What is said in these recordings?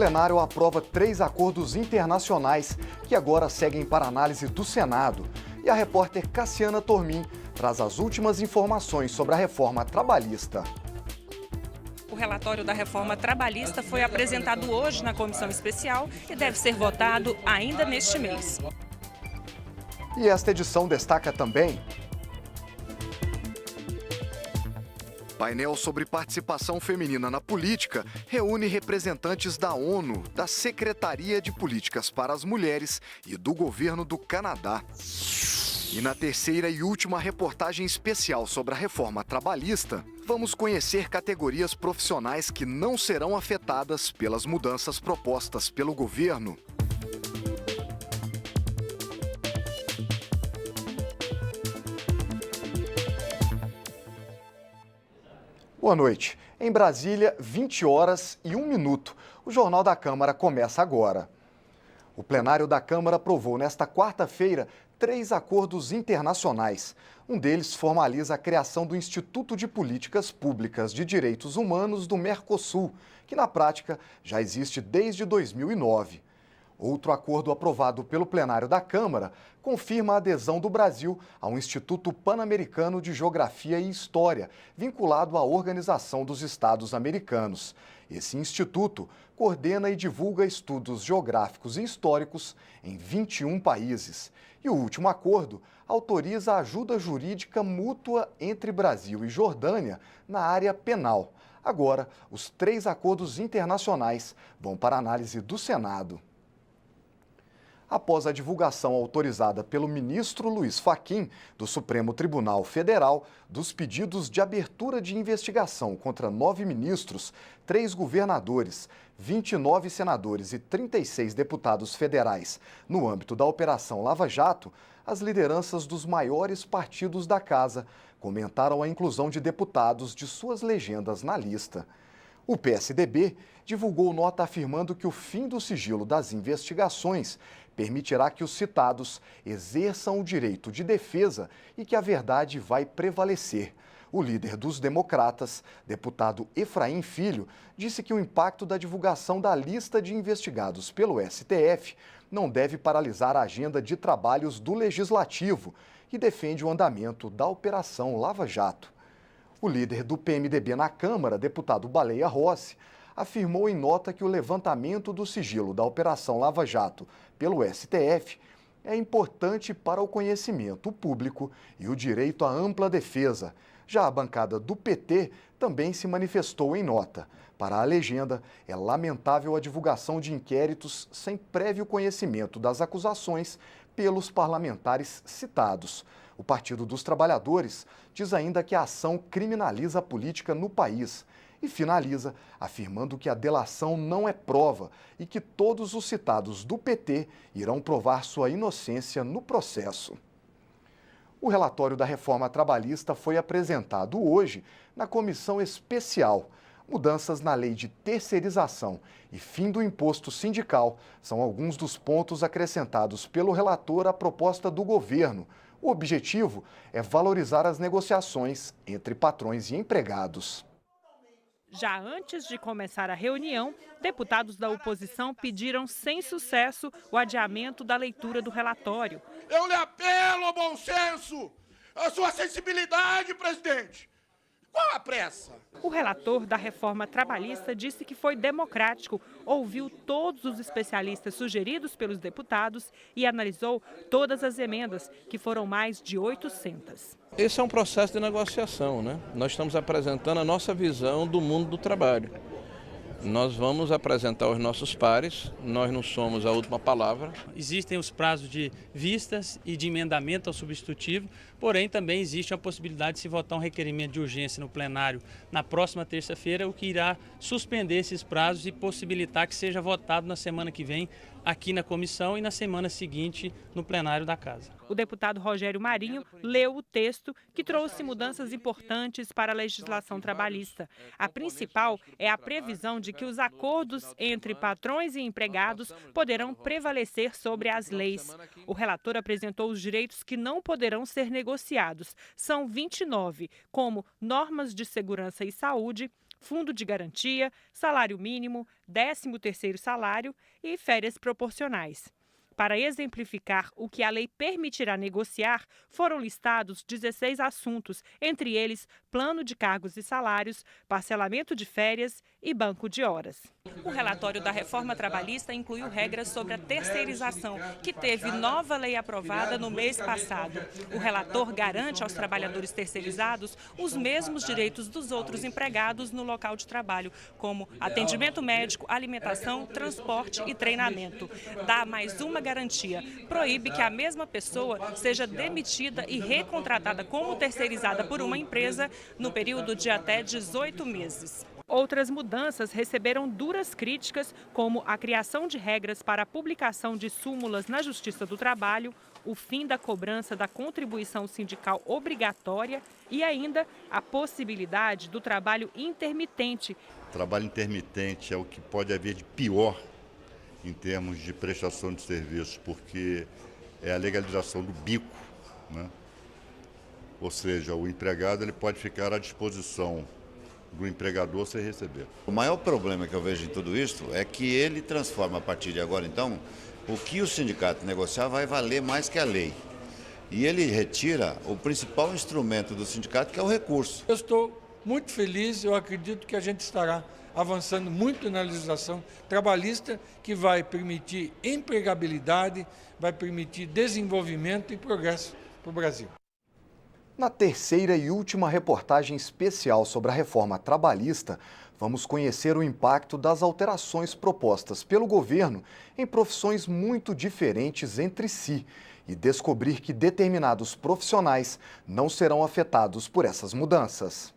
plenário aprova 3 acordos internacionais que agora seguem para análise do Senado. E a repórter Cassiana Tormin traz as últimas informações sobre a reforma trabalhista. O relatório da reforma trabalhista foi apresentado hoje na comissão especial e deve ser votado ainda neste mês. E esta edição destaca também: painel sobre participação feminina na política reúne representantes da ONU, da Secretaria de Políticas para as Mulheres e do governo do Canadá. E na terceira e última reportagem especial sobre a reforma trabalhista, vamos conhecer categorias profissionais que não serão afetadas pelas mudanças propostas pelo governo. Boa noite. Em Brasília, 20 horas e 1 minuto. O Jornal da Câmara começa agora. O plenário da Câmara aprovou nesta quarta-feira 3 acordos internacionais. Um deles formaliza a criação do Instituto de Políticas Públicas de Direitos Humanos do Mercosul, que na prática já existe desde 2009. Outro acordo aprovado pelo plenário da Câmara confirma a adesão do Brasil ao Instituto Pan-Americano de Geografia e História, vinculado à Organização dos Estados Americanos. Esse instituto coordena e divulga estudos geográficos e históricos em 21 países. E o último acordo autoriza a ajuda jurídica mútua entre Brasil e Jordânia na área penal. Agora, os 3 acordos internacionais vão para análise do Senado. Após a divulgação autorizada pelo ministro Luiz Fachin, do Supremo Tribunal Federal, dos pedidos de abertura de investigação contra 9 ministros, 3 governadores, 29 senadores e 36 deputados federais no âmbito da Operação Lava Jato, as lideranças dos maiores partidos da Casa comentaram a inclusão de deputados de suas legendas na lista. O PSDB divulgou nota afirmando que o fim do sigilo das investigações permitirá que os citados exerçam o direito de defesa e que a verdade vai prevalecer. O líder dos democratas, deputado Efraim Filho, disse que o impacto da divulgação da lista de investigados pelo STF não deve paralisar a agenda de trabalhos do Legislativo e defende o andamento da Operação Lava Jato. O líder do PMDB na Câmara, deputado Baleia Rossi, afirmou em nota que o levantamento do sigilo da Operação Lava Jato pelo STF é importante para o conhecimento público e o direito à ampla defesa. Já a bancada do PT também se manifestou em nota. Para a legenda, é lamentável a divulgação de inquéritos sem prévio conhecimento das acusações pelos parlamentares citados. O Partido dos Trabalhadores diz ainda que a ação criminaliza a política no país e finaliza afirmando que a delação não é prova e que todos os citados do PT irão provar sua inocência no processo. O relatório da reforma trabalhista foi apresentado hoje na comissão especial. Mudanças na lei de terceirização e fim do imposto sindical são alguns dos pontos acrescentados pelo relator à proposta do governo. O objetivo é valorizar as negociações entre patrões e empregados. Já antes de começar a reunião, deputados da oposição pediram sem sucesso o adiamento da leitura do relatório. Eu lhe apelo ao bom senso, à sua sensibilidade, presidente. Qual a pressa? O relator da reforma trabalhista disse que foi democrático, ouviu todos os especialistas sugeridos pelos deputados e analisou todas as emendas, que foram mais de 800. Esse é um processo de negociação, né? Nós estamos apresentando a nossa visão do mundo do trabalho. Nós vamos apresentar aos nossos pares, nós não somos a última palavra. Existem os prazos de vistas e de emendamento ao substitutivo, porém também existe a possibilidade de se votar um requerimento de urgência no plenário na próxima terça-feira, o que irá suspender esses prazos e possibilitar que seja votado na semana que vem aqui na comissão e na semana seguinte no plenário da Casa. O deputado Rogério Marinho leu o texto que trouxe mudanças importantes para a legislação trabalhista. A principal é a previsão de que os acordos entre patrões e empregados poderão prevalecer sobre as leis. O relator apresentou os direitos que não poderão ser negociados. São 29, como normas de segurança e saúde, fundo de garantia, salário mínimo, 13º salário e férias proporcionais. Para exemplificar o que a lei permitirá negociar, foram listados 16 assuntos, entre eles plano de cargos e salários, parcelamento de férias e banco de horas. O relatório da reforma trabalhista incluiu regras sobre a terceirização, que teve nova lei aprovada no mês passado. O relator garante aos trabalhadores terceirizados os mesmos direitos dos outros empregados no local de trabalho, como atendimento médico, alimentação, transporte e treinamento. Dá mais uma garantia: proíbe que a mesma pessoa seja demitida e recontratada como terceirizada por uma empresa no período de até 18 meses. Outras mudanças receberam duras críticas, como a criação de regras para a publicação de súmulas na Justiça do Trabalho, o fim da cobrança da contribuição sindical obrigatória e ainda a possibilidade do trabalho intermitente. O trabalho intermitente é o que pode haver de pior em termos de prestação de serviços, porque é a legalização do bico, né? Ou seja, o empregado ele pode ficar à disposição do empregador sem receber. O maior problema que eu vejo em tudo isso é que ele transforma a partir de agora, então, o que o sindicato negociar vai valer mais que a lei. E ele retira o principal instrumento do sindicato, que é o recurso. Eu estou muito feliz, eu acredito que a gente estará avançando muito na legislação trabalhista, que vai permitir empregabilidade, vai permitir desenvolvimento e progresso para o Brasil. Na terceira e última reportagem especial sobre a reforma trabalhista, vamos conhecer o impacto das alterações propostas pelo governo em profissões muito diferentes entre si e descobrir que determinados profissionais não serão afetados por essas mudanças.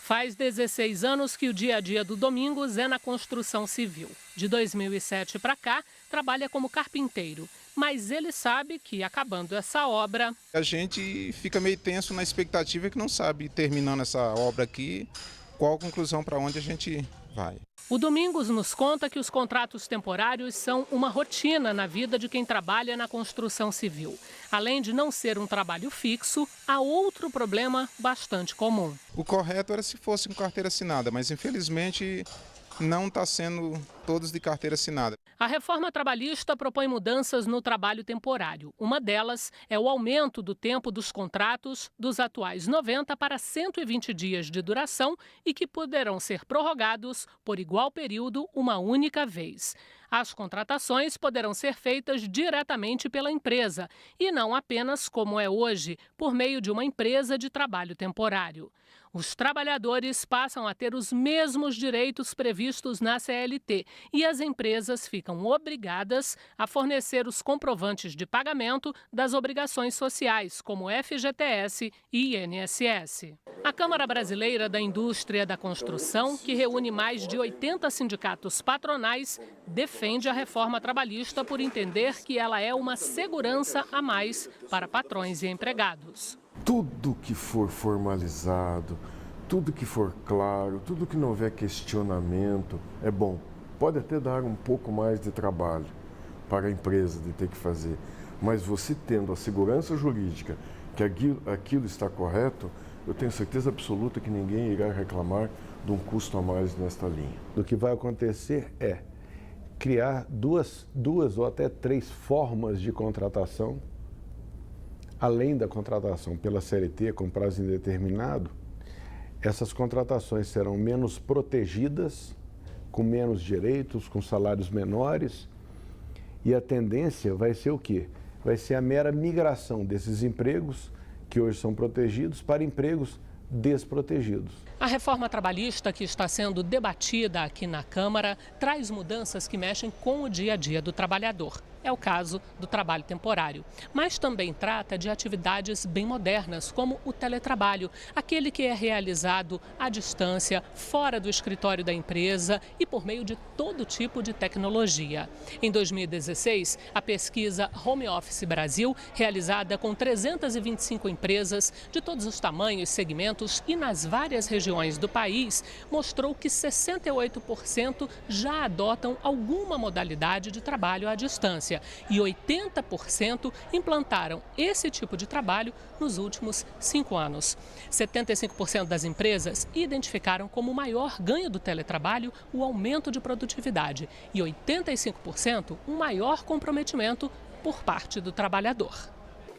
Faz 16 anos que o dia a dia do Domingos é na construção civil. De 2007 para cá, trabalha como carpinteiro. Mas ele sabe que, acabando essa obra... A gente fica meio tenso na expectativa que não sabe, terminando essa obra aqui, qual a conclusão para onde a gente vai. O Domingos nos conta que os contratos temporários são uma rotina na vida de quem trabalha na construção civil. Além de não ser um trabalho fixo, há outro problema bastante comum. O correto era se fosse com carteira assinada, mas infelizmente não está sendo todos de carteira assinada. A reforma trabalhista propõe mudanças no trabalho temporário. Uma delas é o aumento do tempo dos contratos dos atuais 90 para 120 dias de duração e que poderão ser prorrogados por igual período uma única vez. As contratações poderão ser feitas diretamente pela empresa e não apenas, como é hoje, por meio de uma empresa de trabalho temporário. Os trabalhadores passam a ter os mesmos direitos previstos na CLT e as empresas ficam obrigadas a fornecer os comprovantes de pagamento das obrigações sociais, como FGTS e INSS. A Câmara Brasileira da Indústria da Construção, que reúne mais de 80 sindicatos patronais, defende a reforma trabalhista por entender que ela é uma segurança a mais para patrões e empregados. Tudo que for formalizado, tudo que for claro, tudo que não houver questionamento é bom. Pode até dar um pouco mais de trabalho para a empresa de ter que fazer, mas você tendo a segurança jurídica que aquilo está correto, eu tenho certeza absoluta que ninguém irá reclamar de um custo a mais nesta linha. O que vai acontecer é criar duas ou até 3 formas de contratação. Além da contratação pela CLT com prazo indeterminado, essas contratações serão menos protegidas, com menos direitos, com salários menores, e a tendência vai ser o quê? Vai ser a mera migração desses empregos, que hoje são protegidos, para empregos desprotegidos. A reforma trabalhista que está sendo debatida aqui na Câmara traz mudanças que mexem com o dia a dia do trabalhador. É o caso do trabalho temporário, mas também trata de atividades bem modernas, como o teletrabalho, aquele que é realizado à distância, fora do escritório da empresa e por meio de todo tipo de tecnologia. Em 2016, a pesquisa Home Office Brasil, realizada com 325 empresas de todos os tamanhos, segmentos e nas várias regiões do país, mostrou que 68% já adotam alguma modalidade de trabalho à distância. experiência e 80% implantaram esse tipo de trabalho nos últimos 5 anos. 75% das empresas identificaram como o maior ganho do teletrabalho o aumento de produtividade e 85% um maior comprometimento por parte do trabalhador.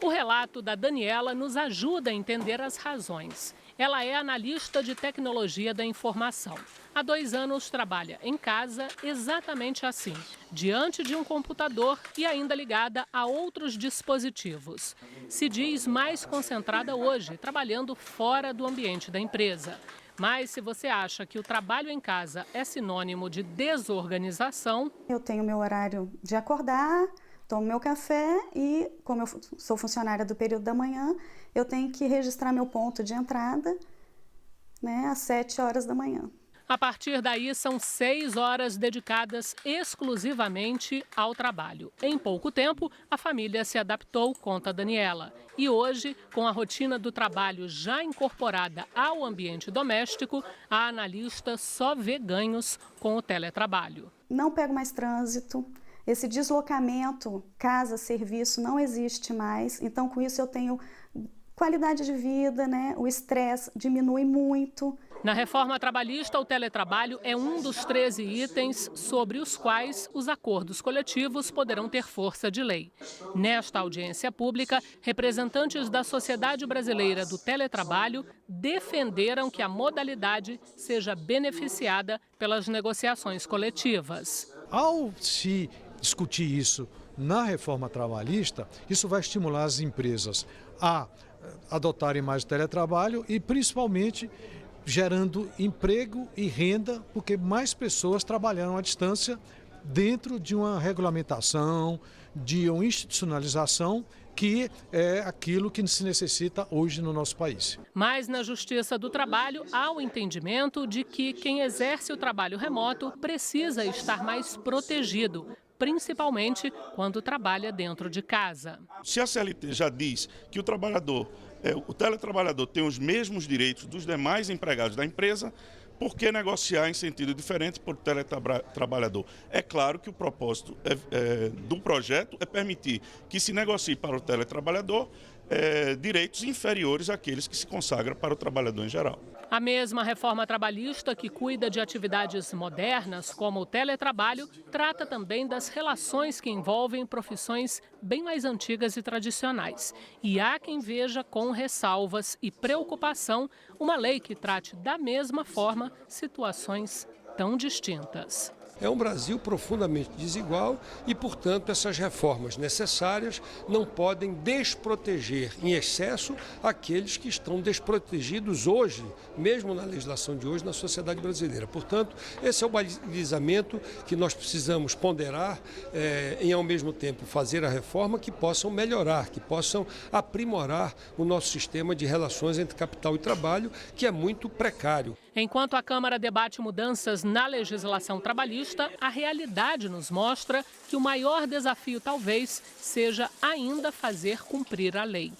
O relato da Daniela nos ajuda a entender as razões. Ela é analista de tecnologia da informação. Há 2 anos trabalha em casa exatamente assim, diante de um computador e ainda ligada a outros dispositivos. Se diz mais concentrada hoje, trabalhando fora do ambiente da empresa. Mas se você acha que o trabalho em casa é sinônimo de desorganização... Eu tenho meu horário de acordar, tomo meu café e, como eu sou funcionária do período da manhã, eu tenho que registrar meu ponto de entrada, né, às 7 horas da manhã. A partir daí, são 6 horas dedicadas exclusivamente ao trabalho. Em pouco tempo, a família se adaptou, conta a Daniela. E hoje, com a rotina do trabalho já incorporada ao ambiente doméstico, a analista só vê ganhos com o teletrabalho. Não pego mais trânsito. Esse deslocamento, casa, serviço, não existe mais. Então, com isso, eu tenho qualidade de vida, né? O estresse diminui muito. Na reforma trabalhista, o teletrabalho é um dos 13 itens sobre os quais os acordos coletivos poderão ter força de lei. Nesta audiência pública, representantes da Sociedade Brasileira do Teletrabalho defenderam que a modalidade seja beneficiada pelas negociações coletivas. Ao se discutir isso na reforma trabalhista, isso vai estimular as empresas a adotarem mais o teletrabalho e, principalmente, gerando emprego e renda, porque mais pessoas trabalharão à distância dentro de uma regulamentação, de uma institucionalização, que é aquilo que se necessita hoje no nosso país. Mas na Justiça do Trabalho há o entendimento de que quem exerce o trabalho remoto precisa estar mais protegido, principalmente quando trabalha dentro de casa. Se a CLT já diz que o teletrabalhador tem os mesmos direitos dos demais empregados da empresa, por que negociar em sentido diferente por teletrabalhador? É claro que o propósito do projeto é permitir que se negocie para o teletrabalhador direitos inferiores àqueles que se consagram para o trabalhador em geral. A mesma reforma trabalhista que cuida de atividades modernas, como o teletrabalho, trata também das relações que envolvem profissões bem mais antigas e tradicionais. E há quem veja com ressalvas e preocupação uma lei que trate da mesma forma situações tão distintas. É um Brasil profundamente desigual e, portanto, essas reformas necessárias não podem desproteger em excesso aqueles que estão desprotegidos hoje, mesmo na legislação de hoje, na sociedade brasileira. Portanto, esse é o balizamento que nós precisamos ponderar e, ao mesmo tempo, fazer a reforma que possam melhorar, que possam aprimorar o nosso sistema de relações entre capital e trabalho, que é muito precário. Enquanto a Câmara debate mudanças na legislação trabalhista, a realidade nos mostra que o maior desafio talvez seja ainda fazer cumprir a lei.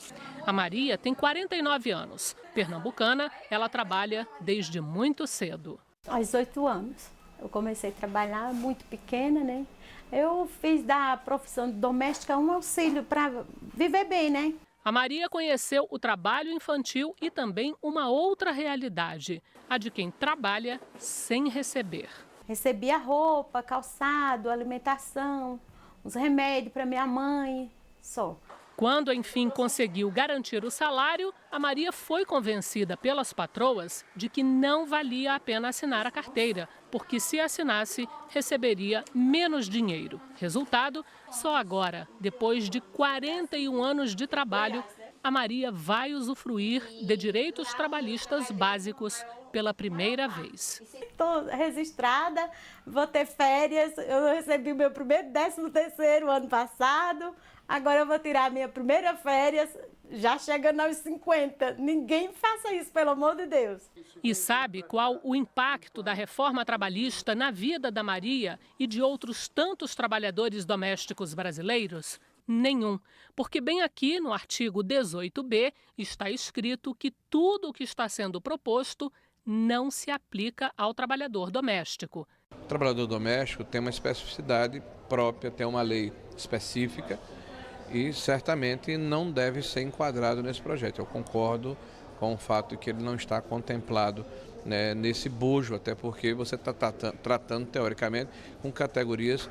A Maria tem 49 anos. Pernambucana, ela trabalha desde muito cedo. Aos 8 anos. Eu comecei a trabalhar muito pequena, né? Eu fiz da profissão de doméstica um auxílio para viver bem, né? A Maria conheceu o trabalho infantil e também uma outra realidade, a de quem trabalha sem receber. Recebia roupa, calçado, alimentação, uns remédios para minha mãe, só. Quando, enfim, conseguiu garantir o salário, a Maria foi convencida pelas patroas de que não valia a pena assinar a carteira, porque se assinasse, receberia menos dinheiro. Resultado, só agora, depois de 41 anos de trabalho, a Maria vai usufruir de direitos trabalhistas básicos pela primeira vez. Estou registrada, vou ter férias, eu recebi o meu primeiro 13º ano passado, agora eu vou tirar a minha primeira férias, já chegando aos 50. Ninguém faça isso, pelo amor de Deus. E sabe qual o impacto da reforma trabalhista na vida da Maria e de outros tantos trabalhadores domésticos brasileiros? Nenhum, porque bem aqui no artigo 18b está escrito que tudo o que está sendo proposto não se aplica ao trabalhador doméstico. O trabalhador doméstico tem uma especificidade própria, tem uma lei específica e certamente não deve ser enquadrado nesse projeto. Eu concordo com o fato de que ele não está contemplado, né, nesse bojo, até porque você está tratando teoricamente com categorias,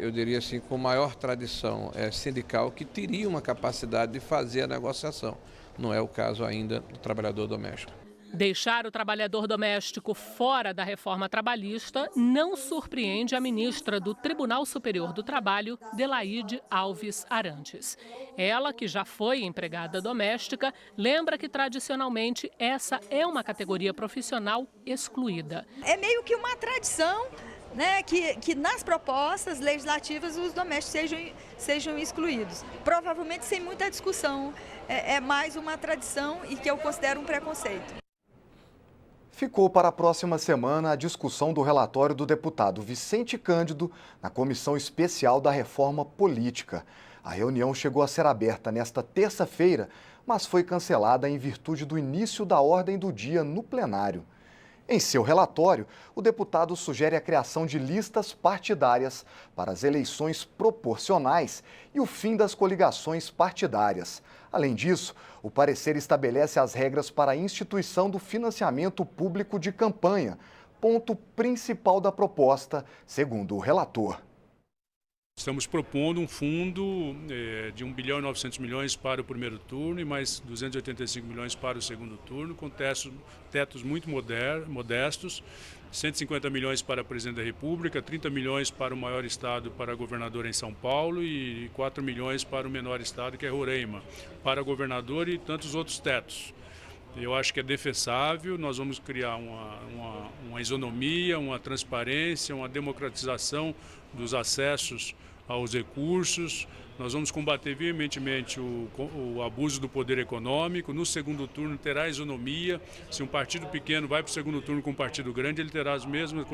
eu diria assim, com maior tradição sindical, que teria uma capacidade de fazer a negociação. Não é o caso ainda do trabalhador doméstico. Deixar o trabalhador doméstico fora da reforma trabalhista não surpreende a ministra do Tribunal Superior do Trabalho, Delaide Alves Arantes. Ela, que já foi empregada doméstica, lembra que tradicionalmente essa é uma categoria profissional excluída. É meio que uma tradição, né, que nas propostas legislativas os domésticos sejam excluídos. Provavelmente sem muita discussão. É mais uma tradição e que eu considero um preconceito. Ficou para a próxima semana a discussão do relatório do deputado Vicente Cândido na Comissão Especial da Reforma Política. A reunião chegou a ser aberta nesta terça-feira, mas foi cancelada em virtude do início da ordem do dia no plenário. Em seu relatório, o deputado sugere a criação de listas partidárias para as eleições proporcionais e o fim das coligações partidárias. Além disso, o parecer estabelece as regras para a instituição do financiamento público de campanha, ponto principal da proposta, segundo o relator. Estamos propondo um fundo de 1 bilhão e 900 milhões para o primeiro turno e mais 285 milhões para o segundo turno, com tetos muito modestos, 150 milhões para presidente da República, 30 milhões para o maior estado, para governador em São Paulo e 4 milhões para o menor estado, que é Roraima, para governador e tantos outros tetos. Eu acho que é defensável, nós vamos criar uma isonomia, uma transparência, uma democratização dos acessos aos recursos. Nós vamos combater veementemente o abuso do poder econômico. No segundo turno terá isonomia. Se um partido pequeno vai para o segundo turno com um partido grande, ele terá as mesmas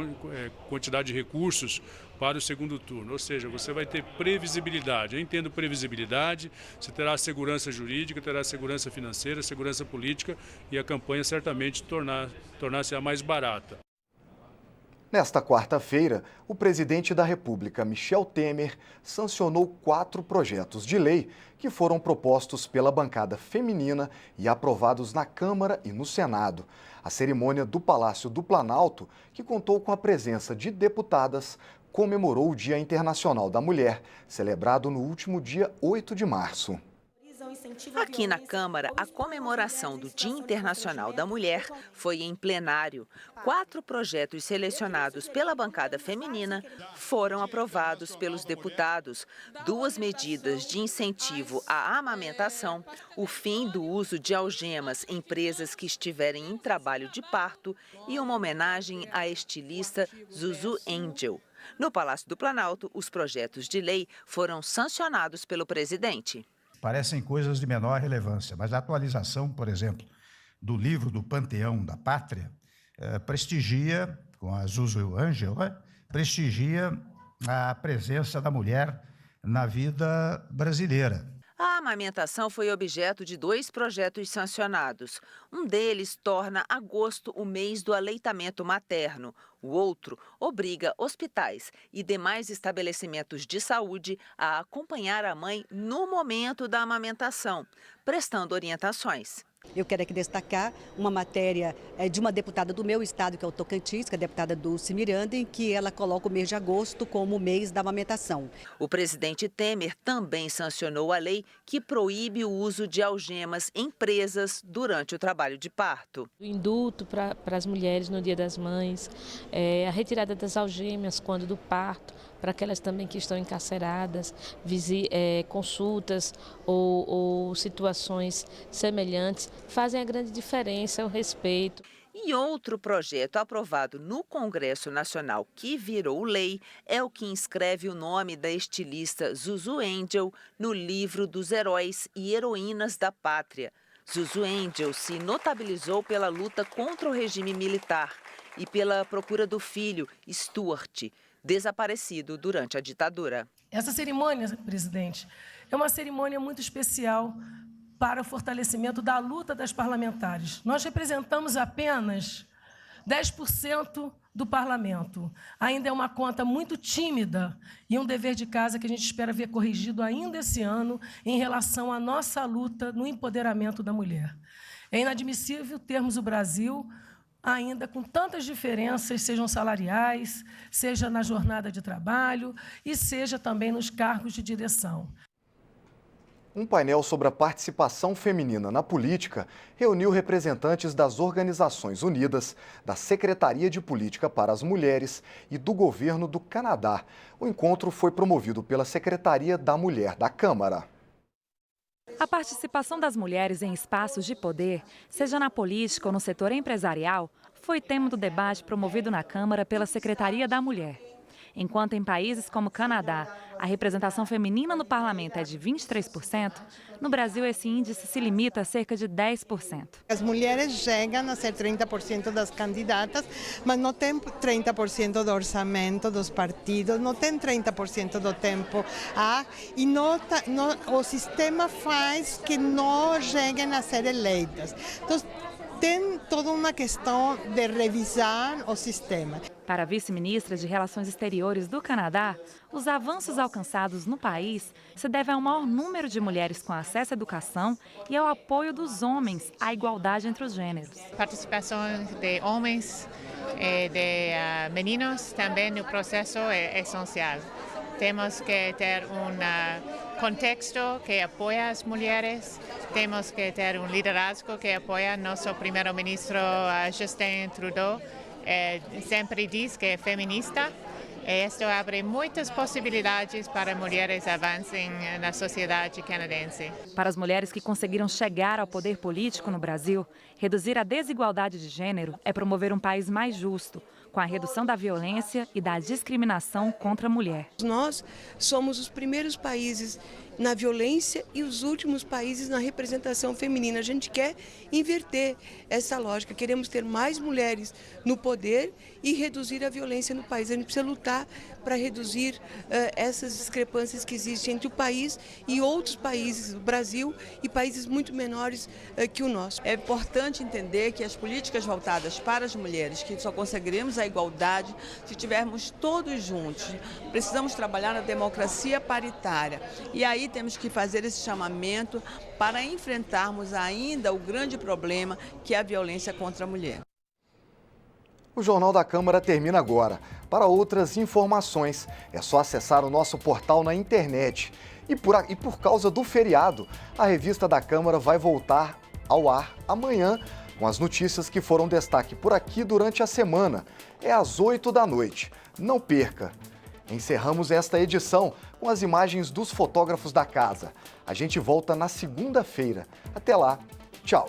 quantidade de recursos para o segundo turno. Ou seja, você vai ter previsibilidade. Eu entendo previsibilidade, você terá segurança jurídica, terá segurança financeira, segurança política e a campanha certamente tornar-se a mais barata. Nesta quarta-feira, o presidente da República, Michel Temer, sancionou 4 projetos de lei que foram propostos pela bancada feminina e aprovados na Câmara e no Senado. A cerimônia do Palácio do Planalto, que contou com a presença de deputadas, comemorou o Dia Internacional da Mulher, celebrado no último dia 8 de março. Aqui na Câmara, a comemoração do Dia Internacional da Mulher foi em plenário. 4 projetos selecionados pela bancada feminina foram aprovados pelos deputados. 2 medidas de incentivo à amamentação, o fim do uso de algemas em presas que estiverem em trabalho de parto e uma homenagem à estilista Zuzu Angel. No Palácio do Planalto, os projetos de lei foram sancionados pelo presidente. Parecem coisas de menor relevância, mas a atualização, por exemplo, do livro do Panteão da Pátria, prestigia, com a Zuzu Angel, prestigia a presença da mulher na vida brasileira. A amamentação foi objeto de 2 projetos sancionados. Um deles torna agosto o mês do aleitamento materno. O outro obriga hospitais e demais estabelecimentos de saúde a acompanhar a mãe no momento da amamentação, prestando orientações. Eu quero aqui destacar uma matéria de uma deputada do meu estado, que é o Tocantins, que é a deputada Dulce Miranda, em que ela coloca o mês de agosto como o mês da amamentação. O presidente Temer também sancionou a lei que proíbe o uso de algemas em presas durante o trabalho de parto. O indulto para as mulheres no Dia das Mães, a retirada das algemas quando do parto, para aquelas também que estão encarceradas, consultas ou situações semelhantes, fazem a grande diferença, o respeito. E outro projeto aprovado no Congresso Nacional que virou lei é o que inscreve o nome da estilista Zuzu Angel no livro dos heróis e heroínas da pátria. Zuzu Angel se notabilizou pela luta contra o regime militar e pela procura do filho, Stuart, desaparecido durante a ditadura. Essa cerimônia, presidente, é uma cerimônia muito especial para o fortalecimento da luta das parlamentares. Nós representamos apenas 10% do parlamento. Ainda é uma conta muito tímida e um dever de casa que a gente espera ver corrigido ainda esse ano em relação à nossa luta no empoderamento da mulher. É inadmissível termos o Brasil ainda com tantas diferenças, sejam salariais, seja na jornada de trabalho e seja também nos cargos de direção. Um painel sobre a participação feminina na política reuniu representantes das Organizações Unidas, da Secretaria de Política para as Mulheres e do Governo do Canadá. O encontro foi promovido pela Secretaria da Mulher da Câmara. A participação das mulheres em espaços de poder, seja na política ou no setor empresarial, foi tema do debate promovido na Câmara pela Secretaria da Mulher. Enquanto em países como o Canadá, a representação feminina no parlamento é de 23%, no Brasil esse índice se limita a cerca de 10%. As mulheres chegam a ser 30% das candidatas, mas não tem 30% do orçamento dos partidos, não tem 30% do tempo. E o sistema faz que não cheguem a ser eleitas. Então, tem toda uma questão de revisar o sistema. Para a vice-ministra de Relações Exteriores do Canadá, os avanços alcançados no país se devem ao maior número de mulheres com acesso à educação e ao apoio dos homens à igualdade entre os gêneros. Participação de homens e de meninos também no processo é essencial. Temos que ter contexto que apoia as mulheres, temos que ter liderazgo que apoia nosso primeiro-ministro Justin Trudeau. Sempre diz que é feminista. Isto abre muitas possibilidades para mulheres avancem na sociedade canadense. Para as mulheres que conseguiram chegar ao poder político no Brasil, reduzir a desigualdade de gênero é promover um país mais justo, com a redução da violência e da discriminação contra a mulher. Nós somos os primeiros países na violência e os últimos países na representação feminina. A gente quer inverter essa lógica, queremos ter mais mulheres no poder e reduzir a violência no país. A gente precisa lutar para reduzir essas discrepâncias que existem entre o país e outros países, o Brasil e países muito menores que o nosso. É importante entender que as políticas voltadas para as mulheres, que só conseguiremos a igualdade se estivermos todos juntos. Precisamos trabalhar na democracia paritária e aí temos que fazer esse chamamento para enfrentarmos ainda o grande problema que é a violência contra a mulher. O Jornal da Câmara termina agora. Para outras informações, é só acessar o nosso portal na internet. E por causa do feriado, a revista da Câmara vai voltar ao ar amanhã, com as notícias que foram destaque por aqui durante a semana. É às 8 da noite. Não perca! Encerramos esta edição com as imagens dos fotógrafos da casa. A gente volta na segunda-feira. Até lá, tchau!